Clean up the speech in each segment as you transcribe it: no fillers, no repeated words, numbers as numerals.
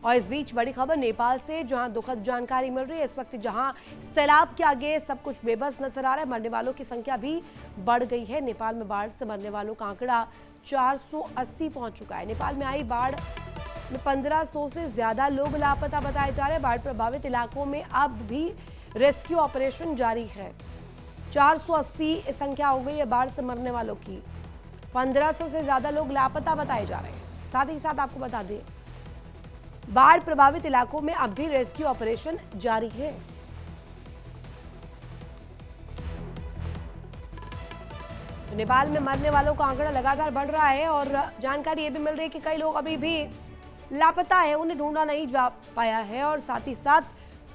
और इस बीच बड़ी खबर नेपाल से, जहां दुखद जानकारी मिल रही है। इस वक्त जहां सैलाब के आगे सब कुछ बेबस नजर आ रहा है, मरने वालों की संख्या भी बढ़ गई है। नेपाल में बाढ़ से मरने वालों का आंकड़ा 480 पहुंच चुका है। नेपाल में आई बाढ़ में 1500 से ज्यादा लोग लापता बताए जा रहे हैं। बाढ़ प्रभावित इलाकों में अब भी रेस्क्यू ऑपरेशन जारी है। 480 संख्या हो गई है बाढ़ से मरने वालों की। 1500 से ज्यादा लोग लापता बताए जा रहे हैं। साथ ही साथ आपको बता दें, बाढ़ प्रभावित इलाकों में अब भी रेस्क्यू ऑपरेशन जारी है। नेपाल में मरने वालों का आंकड़ा लगातार बढ़ रहा है और जानकारी ये भी मिल रही है कि कई लोग अभी भी लापता है, उन्हें ढूंढा नहीं जा पाया है। और साथ ही साथ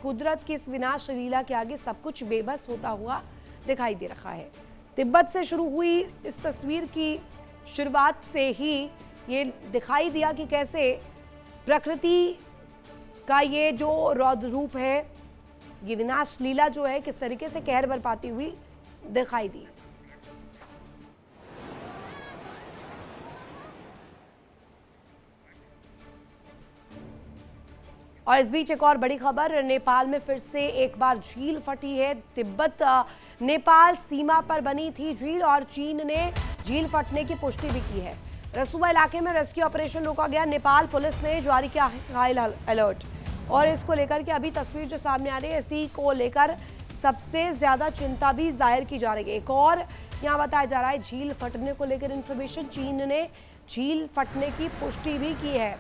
कुदरत की इस विनाश लीला के आगे सब कुछ बेबस होता हुआ दिखाई दे रहा है। तिब्बत से शुरू हुई इस तस्वीर की शुरुआत से ही ये दिखाई दिया कि कैसे प्रकृति का ये जो रौद्र रूप है, ये विनाश लीला जो है, किस तरीके से कहर बरपाती हुई दिखाई दी। और इस बीच एक और बड़ी खबर, नेपाल में फिर से एक बार झील फटी है। तिब्बत नेपाल सीमा पर बनी थी झील और चीन ने झील फटने की पुष्टि भी की है। रसुवा इलाके में रेस्क्यू ऑपरेशन रोका गया। नेपाल पुलिस ने जारी किया हाई अलर्ट और इसको लेकर के अभी तस्वीर जो सामने आ रही है, इसी को लेकर सबसे ज्यादा चिंता भी जाहिर की जा रही है। एक और यहाँ बताया जा रहा है झील फटने को लेकर इन्फॉर्मेशन, चीन ने झील फटने की पुष्टि भी की है।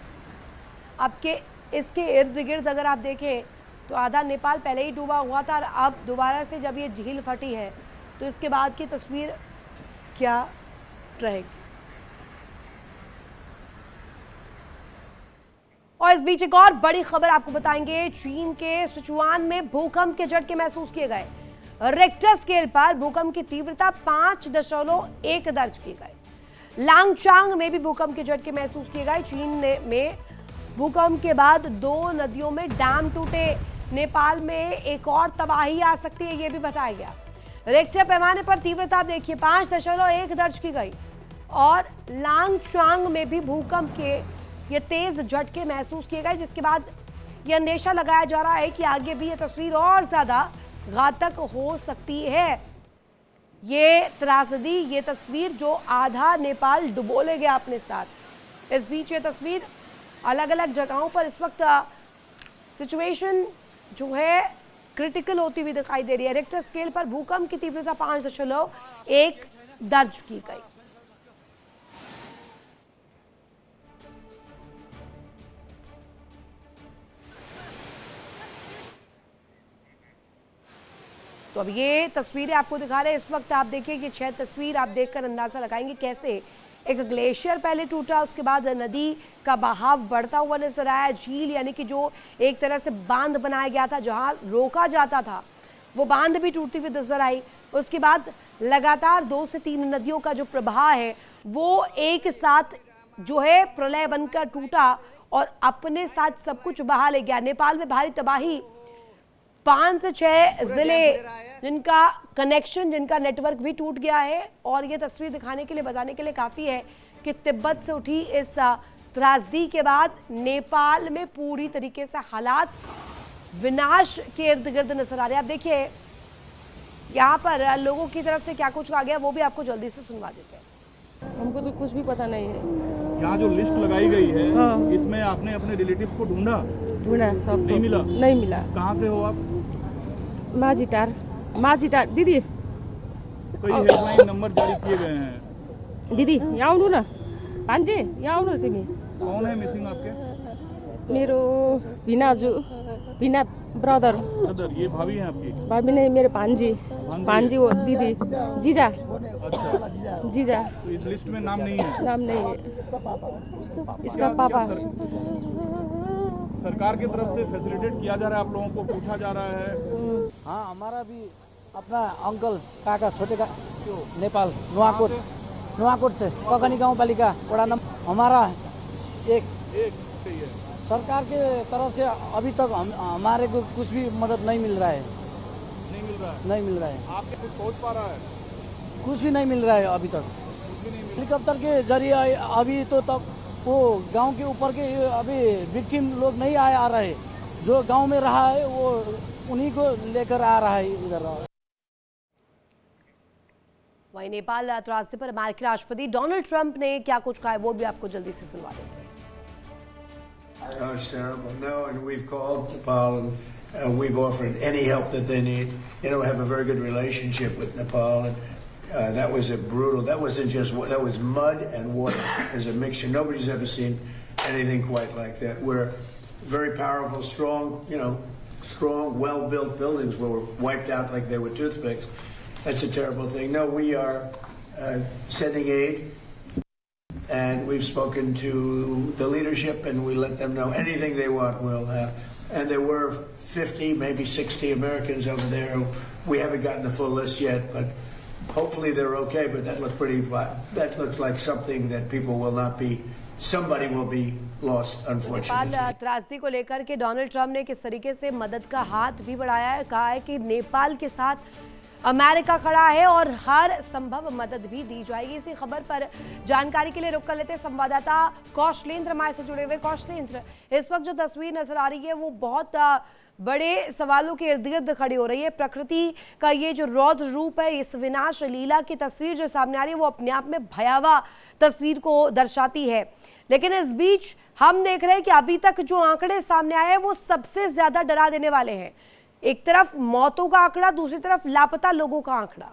अब के इसके इर्द गिर्द अगर आप देखें तो आधा नेपाल पहले ही डूबा हुआ था और अब दोबारा से जब ये झील फटी है तो इसके बाद की तस्वीर क्या रहेगी। और इस बीच एक और बड़ी खबर आपको बताएंगे, चीन के सिचुआन में भूकंप के झटके महसूस किए गए। रिक्टर स्केल पर भूकंप की तीव्रता 5.1 दर्ज की गई। लांगचांग में भी भूकंप के झटके महसूस किए गए। चीन में भूकंप के बाद 2 नदियों में डैम टूटे। नेपाल में एक और तबाही आ सकती है, यह भी बताया गया। रिक्टर पैमाने पर तीव्रता देखिए 5.1 दर्ज की गई और लांगचांग में भी भूकंप के ये तेज झटके महसूस किए गए, जिसके बाद यह अंदेशा लगाया जा रहा है कि आगे भी ये तस्वीर और ज्यादा घातक हो सकती है। ये त्रासदी, ये तस्वीर जो आधा नेपाल डुबो ले गया अपने साथ। इस बीच ये तस्वीर अलग अलग जगहों पर इस वक्त सिचुएशन जो है क्रिटिकल होती हुई दिखाई दे रही है। रिक्टर स्केल पर भूकंप की तीव्रता 5.1 दर्ज की गई। तो अब ये तस्वीरें आपको दिखा रहे हैं। इस वक्त आप देखिए कि 6 तस्वीर आप देखकर अंदाजा लगाएंगे कैसे एक ग्लेशियर पहले टूटा, उसके बाद नदी का बहाव बढ़ता हुआ नजर आया। झील यानी कि जो एक तरह से बांध बनाया गया था, जहां रोका जाता था, वो बांध भी टूटती हुई नजर आई। उसके बाद लगातार 2 से 3 नदियों का जो प्रवाह है वो एक साथ जो है प्रलय बनकर टूटा और अपने साथ सब कुछ बहा ले गया। नेपाल में भारी तबाही, 5 से 6 जिले जिनका कनेक्शन, जिनका नेटवर्क भी टूट गया है। और ये तस्वीर दिखाने के लिए, बताने के लिए काफ़ी है कि तिब्बत से उठी इस त्रासदी के बाद नेपाल में पूरी तरीके से हालात विनाश के इर्द गिर्द नजर आ रहे हैं। आप देखिए यहाँ पर लोगों की तरफ से क्या कुछ कहा गया वो भी आपको जल्दी से सुनवा देते हैं। हमको तो कुछ भी पता नहीं है। यहाँ जो लिस्ट लगाई गई है, हाँ। इसमें आपने अपने रिलेटिव्स को ढूंढा सब नहीं मिला? नहीं मिला। कहाँ से हो आप? माझीटार दीदी। कई हेल्पलाइन नंबर जारी किए गए हैं। दीदी यहाँ आउनु न, भान्जे यहाँ आउनु तिमी। कौन है मिसिंग आपके? मेरो भिनाजू, भिना ब्रदर। ये भाभी हैं आपकी? भाभी नहीं, मेरे भांजी वो दीदी, जीजा। अच्छा, जीजा। तो इस लिस्ट में नाम नहीं है? नाम नहीं है। इसका पापा। सरकार की तरफ से फैसिलिटेट किया जा रहा है, आप लोगों को पूछा जा रहा है? हाँ, हमारा भी अपना अंकल काका छोटे का नेपाल नुवाकोट से ककनी गाँव पालिका वड़ा नंबर हमारा एक चाहिए। सरकार के तरफ से अभी तक हमारे को कुछ भी मदद नहीं मिल रहा है। नहीं मिल रहा है? नहीं मिल रहा है। आपके कुछ पहुँच पा रहा है? कुछ भी नहीं मिल रहा है अभी तक। हेलीकॉप्टर के जरिए अभी तो तब वो गांव के ऊपर के अभी विक्टिम लोग नहीं आ रहे, जो गांव में रहा है वो उन्हीं को लेकर आ रहा है इधर। वहीं नेपाल त्रासदी पर अमेरिकी राष्ट्रपति डोनाल्ड ट्रंप ने क्या कुछ कहा है वो भी आपको जल्दी से सुनवा देते हैं। Oh, it's terrible. No, and we've called Nepal and we've offered any help that they need. You know, we have a very good relationship with Nepal, and that was a brutal. That wasn't just that was mud and water as a mixture. Nobody's ever seen anything quite like that. We're very powerful, strong. You know, strong, well-built buildings were wiped out like they were toothpicks. That's a terrible thing. No, we are sending aid. And we've spoken to the leadership, and we let them know anything they want, we'll have. And there were 50, maybe 60 Americans over there. We haven't gotten the full list yet, but hopefully they're okay. But that looks like something that people will not be. Somebody will be lost, unfortunately. Nepal त्रासदी को लेकर के Donald Trump ने किस तरीके से मदद का हाथ भी बढ़ाया है, कहा है कि नेपाल के साथ अमेरिका खड़ा है और हर संभव मदद भी दी जाएगी। इसी खबर पर जानकारी के लिए रुक कर लेते हैं संवाददाता कौशलेंद्र हमारे से जुड़े हुए। कौशलेंद्र, इस वक्त जो तस्वीर नजर आ रही है वो बहुत बड़े सवालों के इर्द गिर्द खड़ी हो रही है। प्रकृति का ये जो रौद्र रूप है, इस विनाश लीला की तस्वीर जो सामने आ रही है वो अपने आप में भयावह तस्वीर को दर्शाती है। लेकिन इस बीच हम देख रहे हैं कि अभी तक जो आंकड़े सामने आए हैं वो सबसे ज्यादा डरा देने वाले हैं। एक तरफ मौतों का आंकड़ा, दूसरी तरफ लापता लोगों का आंकड़ा।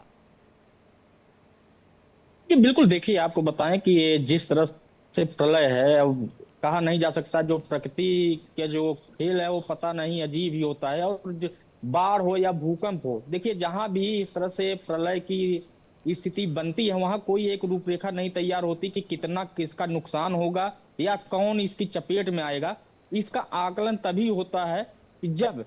ये बिल्कुल, देखिए आपको बताएं कि ये जिस तरह से प्रलय है, अब कहा नहीं जा सकता। जो प्रकृति के जो खेल है वो पता नहीं अजीब ही होता है। और बाढ़ हो या भूकंप हो, देखिए जहां भी इस तरह से प्रलय की स्थिति बनती है वहां कोई एक रूपरेखा नहीं तैयार होती कि कितना किसका नुकसान होगा या कौन इसकी चपेट में आएगा। इसका आकलन तभी होता है कि जब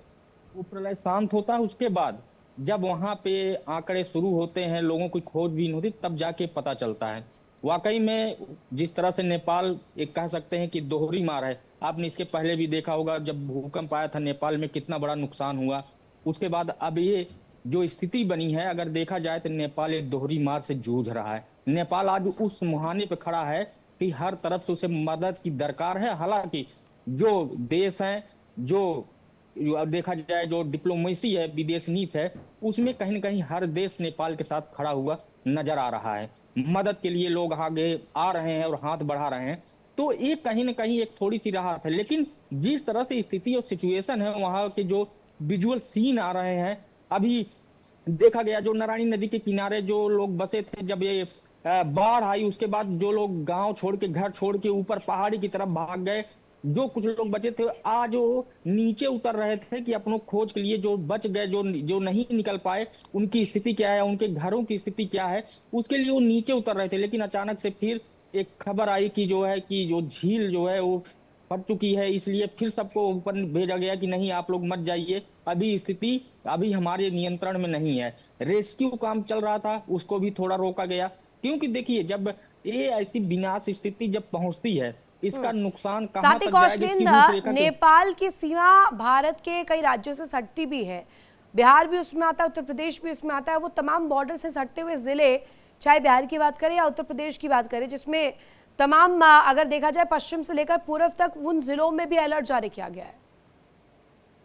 वो प्रलय शांत होता है, उसके बाद जब वहां पे आंकड़े शुरू होते हैं, लोगों की खोजबीन होती, तब जाके पता चलता है। वाकई में जिस तरह से नेपाल एक कह सकते हैं कि दोहरी मार है। आपने इसके पहले भी देखा होगा, जब भूकंप आया था नेपाल में कितना बड़ा नुकसान हुआ। उसके बाद अब ये जो स्थिति बनी है, अगर देखा जाए तो नेपाल एक दोहरी मार से जूझ रहा है। नेपाल आज उस मुहाने पे खड़ा है कि हर तरफ से उसे मदद की दरकार है। हालांकि जो देश हैं, जो देखा जाए जो डिप्लोमेसी है, विदेश नीति है, उसमें कहीं न कहीं हर देश नेपाल के साथ खड़ा हुआ नजर आ रहा है। मदद के लिए लोग आगे आ रहे हैं और हाथ बढ़ा रहे हैं, तो ये कहीं न कहीं एक थोड़ी सी राहत है। लेकिन जिस तरह से स्थिति और सिचुएशन है, वहां के जो विजुअल सीन आ रहे हैं, अभी देखा गया जो नारायणी नदी के किनारे जो लोग बसे थे, जब ये बाढ़ आई उसके बाद जो लोग गांव छोड़ के, घर छोड़ के ऊपर पहाड़ी की तरफ भाग गए। जो कुछ लोग बचे थे आज वो नीचे उतर रहे थे कि अपनों खोज के लिए। जो बच गए, जो नहीं निकल पाए, उनकी स्थिति क्या है, उनके घरों की स्थिति क्या है, उसके लिए वो नीचे उतर रहे थे। लेकिन अचानक से फिर एक खबर आई कि जो है कि जो झील जो है वो फट चुकी है, इसलिए फिर सबको ऊपर भेजा गया कि नहीं आप लोग मत जाइए, अभी स्थिति अभी हमारे नियंत्रण में नहीं है। रेस्क्यू काम चल रहा था, उसको भी थोड़ा रोका गया, क्योंकि देखिए जब ये ऐसी विनाश स्थिति जब पहुंचती है, इसका नुकसान कहां तक जाएगा। नेपाल की सीमा भारत के कई राज्यों से सटती भी है, बिहार भी उसमें आता है, उत्तर प्रदेश भी उसमें आता है। वो तमाम बॉर्डर से सटते हुए जिले, चाहे बिहार की बात करें या उत्तर प्रदेश की बात करें, जिसमें तमाम अगर देखा जाए पश्चिम से लेकर पूर्व तक उन जिलों में भी अलर्ट जारी किया गया है।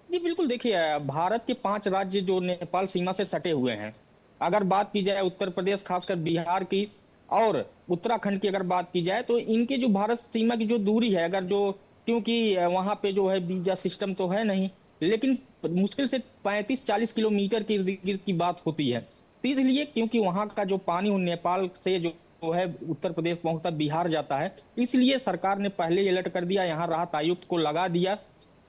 जी बिल्कुल, देखिए भारत के 5 राज्य जो नेपाल सीमा से सटे हुए हैं, अगर बात की जाए उत्तर प्रदेश, खासकर बिहार की और उत्तराखंड की अगर बात की जाए, तो इनके जो भारत सीमा की जो दूरी है, अगर जो क्योंकि वहां पे जो है वीजा सिस्टम तो है नहीं, लेकिन मुश्किल से 35-40 किलोमीटर के इर्द गिर्द की बात होती है। तो इसलिए क्योंकि वहां का जो पानी नेपाल से जो है उत्तर प्रदेश पहुंचता बिहार जाता है, इसलिए सरकार ने पहले अलर्ट कर दिया, यहाँ राहत आयुक्त को लगा दिया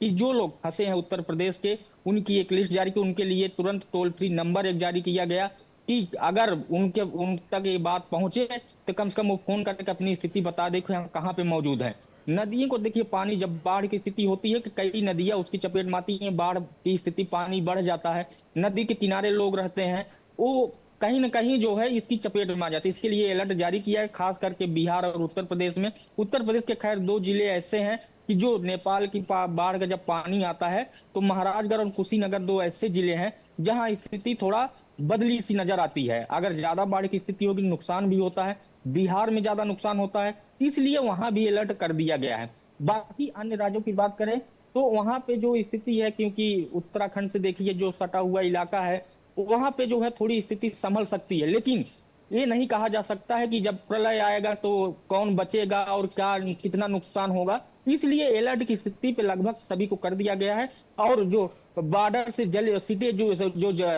कि जो लोग फंसे हैं उत्तर प्रदेश के, उनकी एक लिस्ट जारी की, उनके लिए तुरंत टोल फ्री नंबर एक जारी किया गया कि अगर उन तक ये बात पहुंचे तो कम से कम वो फोन करके अपनी स्थिति बता दे कि हम कहाँ पे मौजूद हैं। नदियों को देखिए, पानी जब बाढ़ की स्थिति होती है कि कई नदियां उसकी चपेट में आती हैं, बाढ़ की स्थिति पानी बढ़ जाता है, नदी के किनारे लोग रहते हैं, वो कहीं न कहीं जो है इसकी चपेट में आ जाती है। इसके लिए अलर्ट जारी किया है, खास करके बिहार और उत्तर प्रदेश में। उत्तर प्रदेश के खैर 2 जिले ऐसे हैं कि जो नेपाल की बाढ़ का जब पानी आता है तो महाराजगढ़ और कुशीनगर 2 ऐसे जिले हैं जहां स्थिति थोड़ा बदली सी नजर आती है। अगर ज्यादा बाढ़ की स्थिति होगी नुकसान भी होता है, बिहार में ज्यादा नुकसान होता है, इसलिए वहां भी अलर्ट कर दिया गया है। बाकी अन्य राज्यों की बात करें तो वहां पे जो स्थिति है, क्योंकि उत्तराखंड से देखिए जो सटा हुआ इलाका है, वहां पे जो है थोड़ी स्थिति संभल सकती है, लेकिन ये नहीं कहा जा सकता है कि जब प्रलय आएगा तो कौन बचेगा और क्या कितना नुकसान होगा। इसलिए अलर्ट की स्थिति पे लगभग सभी को कर दिया गया है। और जो बॉर्डर से जल सिटे जो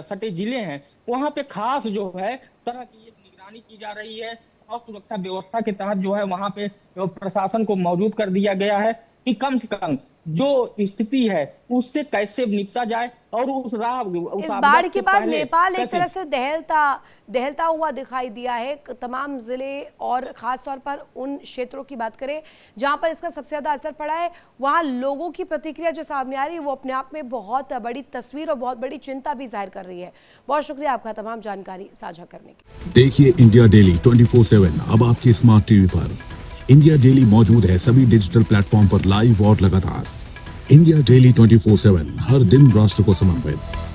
सटे जिले हैं, वहां पे खास जो है तरह की एक निगरानी की जा रही है और सुरक्षा व्यवस्था के तहत जो है वहां पे प्रशासन को मौजूद कर दिया गया है कि कम से कम जो स्थिति है उससे कैसे निपटा जाए और उस इस बाढ़ के बाद नेपाल एक तरह से दहलता हुआ दिखाई दिया है। तमाम जिले और खास तौर पर उन क्षेत्रों की बात करें जहां पर इसका सबसे ज्यादा असर पड़ा है, वहां लोगों की प्रतिक्रिया जो सामने आ रही है वो अपने आप में बहुत बड़ी तस्वीर और बहुत बड़ी चिंता भी जाहिर कर रही है। बहुत शुक्रिया आपका तमाम जानकारी साझा करने की। देखिए इंडिया डेली 24/7 अब आपकी स्मार्ट टीवी पर। इंडिया डेली मौजूद है सभी डिजिटल प्लेटफॉर्म पर लाइव और लगातार। इंडिया डेली 24/7 हर दिन राष्ट्र को समर्पित।